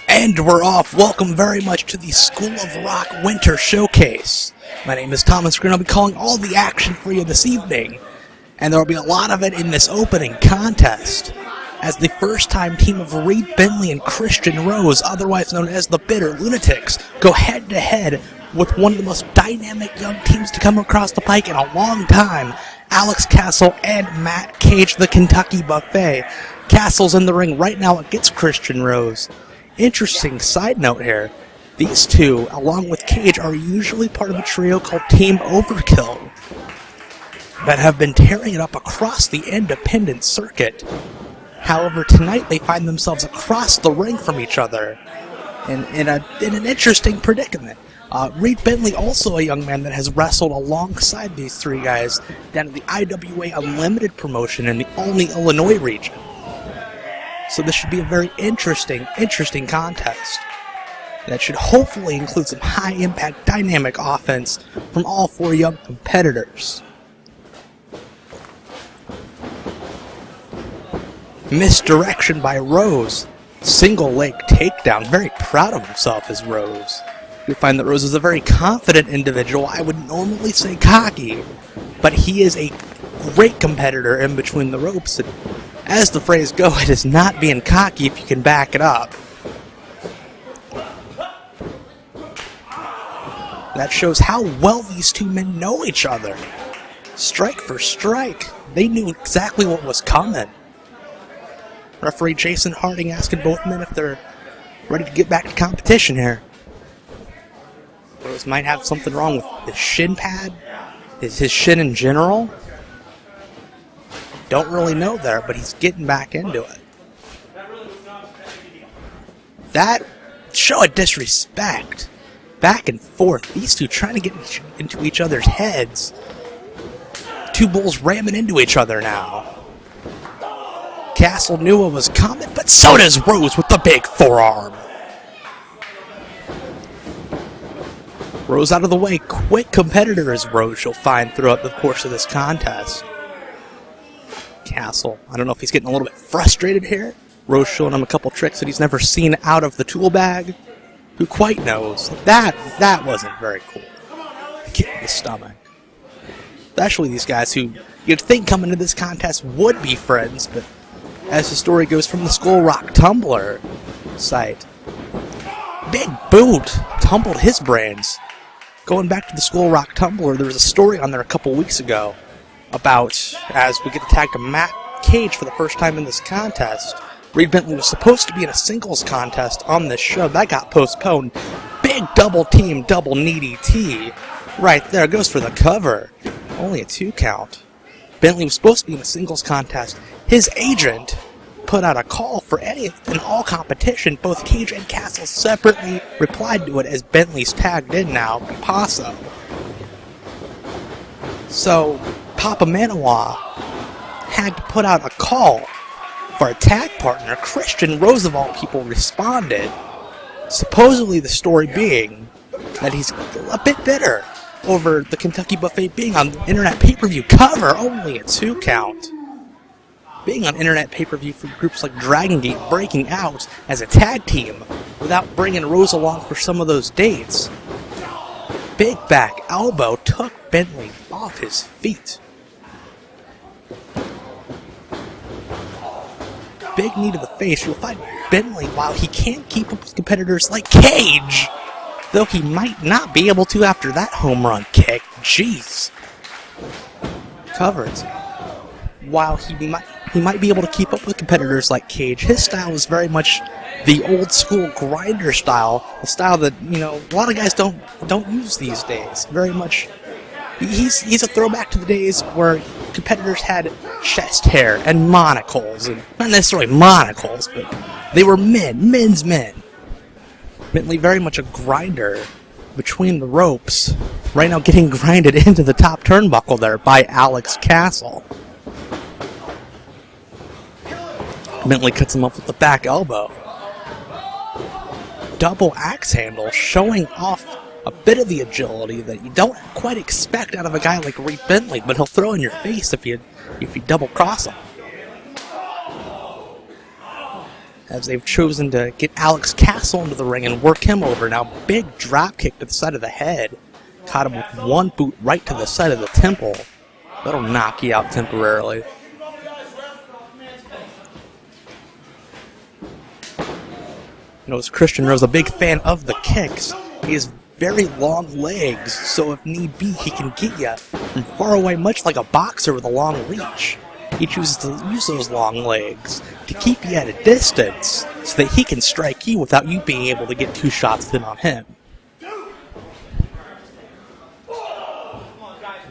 And we're off. Welcome very much to the School of Rock Winter Showcase. My name is Thomas Green. I'll be calling all the action for you this evening. And there will be a lot of it in this opening contest, as the first-time team of Reed Bentley and Christian Rose, otherwise known as the BitterLunatics, go head-to-head with one of the most dynamic young teams to come across the pike in a long time, Alex Castle and Matt Cage, the Kentucky Buffet. Castle's in the ring right now against Christian Rose. Interesting side note here, these two, along with Cage, are usually part of a trio called Team Overkill that have been tearing it up across the independent circuit. However, tonight they find themselves across the ring from each other in an interesting predicament. Reed Bentley, also a young man that has wrestled alongside these three guys down in the IWA Unlimited promotion in the Olney, Illinois region. So this should be a very interesting contest that should hopefully include some high-impact dynamic offense from all four young competitors. Misdirection by Rose. Single leg takedown. Very proud of himself as Rose. You'll find that Rose is a very confident individual. I would normally say cocky, but he is a great competitor in between the ropes. And as the phrase goes, it is not being cocky if you can back it up. That shows how well these two men know each other. Strike for strike. They knew exactly what was coming. Referee Jason Harding asking both men if they're ready to get back to competition here. Rose might have something wrong with his shin pad, his shin in general. Don't really know there, but he's getting back into it. That show of disrespect. Back and forth. These two trying to get into each other's heads. Two bulls ramming into each other now. Castle knew what was coming, but so does Rose with the big forearm. Rose out of the way. Quick competitor is Rose, you'll find throughout the course of this contest. Castle, I don't know if he's getting a little bit frustrated here. Rose showing him a couple tricks that he's never seen out of the tool bag. Who quite knows? That wasn't very cool. Kick in the stomach. Especially these guys who you'd think coming into this contest would be friends, but as the story goes from the Skull Rock Tumbler site, big boot tumbled his brains. Going back to the Skull Rock Tumbler, there was a story on there a couple weeks ago about, as we get the tag to Matt Cage for the first time in this contest, Reed Bentley was supposed to be in a singles contest on this show. That got postponed. Big double team, double knee DT. Right there, goes for the cover. Only a 2 count. Bentley was supposed to be in a singles contest. His agent put out a call for any and all competition. Both Cage and Castle separately replied to it as Bentley's tagged in now, Paso. So Papa Manawa had to put out a call for a tag partner. Christian Rose, of all people, responded. Supposedly the story being that he's a bit bitter over the Kentucky Buffet being on internet pay-per-view cover, only a 2 count. Being on internet pay-per-view for groups like Dragon Gate breaking out as a tag team without bringing Rose along for some of those dates. Big back elbow took Bentley off his feet. Big knee to the face. You'll find Bentley, while he can't keep up with competitors like Cage, though he might not be able to after that home run kick. Jeez. Covered. While he might be able to keep up with competitors like Cage, his style is very much the old school grinder style, a style that, you know, a lot of guys don't use these days. Very much, he's a throwback to the days where competitors had chest hair and monocles, and not necessarily monocles, but they were men's men. Bentley very much a grinder between the ropes. Right now getting grinded into the top turnbuckle there by Alex Castle. Bentley cuts him off with the back elbow. Double axe handle, showing off a bit of the agility that you don't quite expect out of a guy like Reed Bentley, but he'll throw in your face if you double cross him. As they've chosen to get Alex Castle into the ring and work him over. Now, big drop kick to the side of the head. Caught him with one boot right to the side of the temple. That'll knock you out temporarily. Notice Christian Rose, a big fan of the kicks. He has very long legs, so if need be, he can get you from far away, much like a boxer with a long reach. He chooses to use those long legs to keep you at a distance so that he can strike you without you being able to get two shots in on him.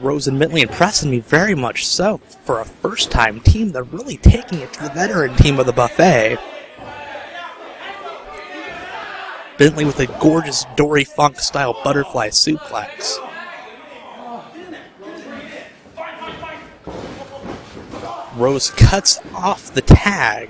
Rose and Bentley impressing me very much so. For a first-time team, they're really taking it to the veteran team of the buffet. Bentley with a gorgeous Dory Funk-style butterfly suplex. Rose cuts off the tag.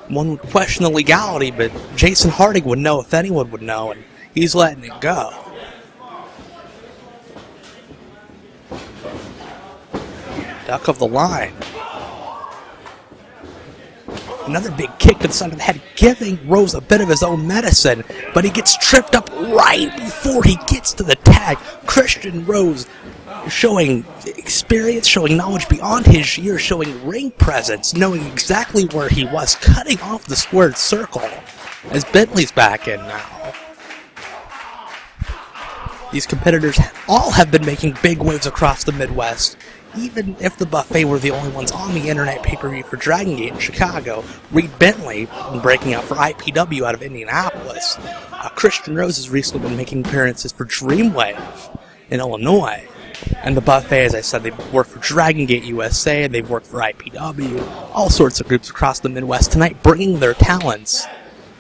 One would question the legality, but Jason Harding would know if anyone would know, and he's letting it go. Duck of the line. Another big kick to the side of the head, giving Rose a bit of his own medicine, but he gets tripped up right before he gets to the tag. Christian Rose showing experience, showing knowledge beyond his years, showing ring presence, knowing exactly where he was, cutting off the squared circle as Bentley's back in now. These competitors all have been making big waves across the Midwest. Even if the buffet were the only ones on the internet pay-per-view for Dragon Gate in Chicago, Reed Bentley breaking out for IPW out of Indianapolis. Christian Rose has recently been making appearances for Dreamwave in Illinois. And the buffet, as I said, they've worked for Dragon Gate USA, they've worked for IPW, all sorts of groups across the Midwest tonight, bringing their talents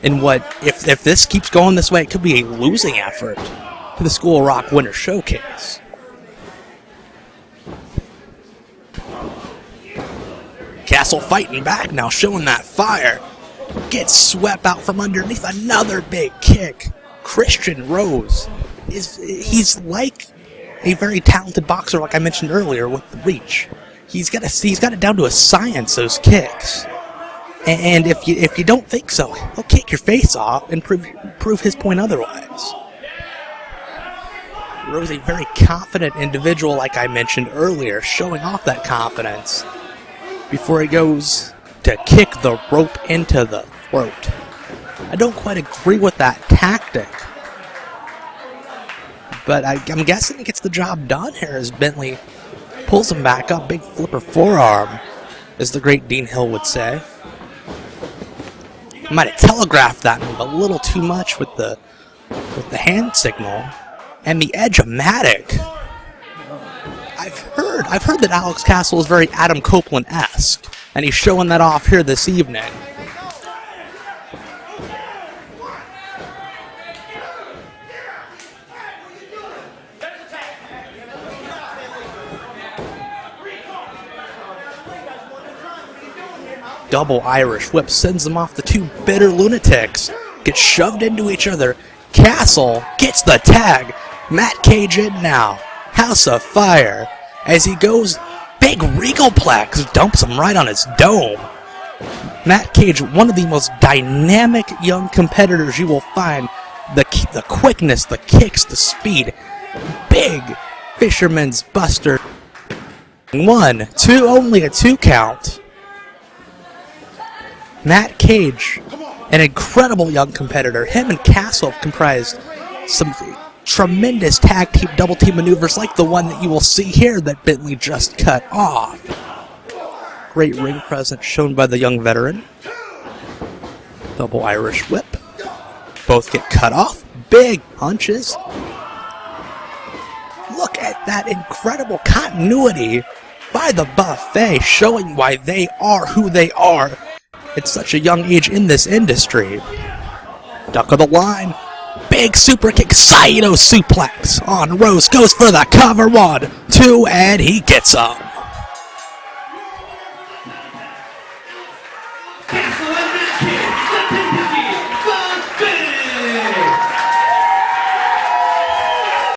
in what, if this keeps going this way, it could be a losing effort to the School of Rock Winter Showcase. Castle fighting back now, showing that fire. Gets swept out from underneath. Another big kick. Christian Rose he's like a very talented boxer, like I mentioned earlier, with the reach. He's got it down to a science, those kicks. And if you don't think so, he'll kick your face off and prove his point otherwise. Rose, a very confident individual, like I mentioned earlier, showing off that confidence before he goes to kick the rope into the throat. I don't quite agree with that tactic, but I'm guessing he gets the job done here as Bentley pulls him back up. Big flipper forearm, as the great Dean Hill would say. Might have telegraphed that move a little too much with the hand signal. And the Edge-o-matic. I've heard that Alex Castle is very Adam Copeland-esque, and he's showing that off here this evening. Double Irish whip sends them off the two BitterLunatics. Get shoved into each other. Castle gets the tag. Matt Cage in now. House of Fire. As he goes, big Regalplex dumps him right on his dome. Matt Cage, one of the most dynamic young competitors you will find. The quickness, the kicks, the speed. Big Fisherman's Buster. 1, 2, only a 2 count. Matt Cage, an incredible young competitor. Him and Castle have comprised some tremendous tag team, double team maneuvers like the one that you will see here that Bentley just cut off. Great ring presence shown by the young veteran. Double Irish whip. Both get cut off. Big punches. Look at that incredible continuity by the buffet, showing why they are who they are at such a young age in this industry. Duck of the line. Big super kick, Saito suplex on Rose, goes for the cover, 1, 2, and he gets up.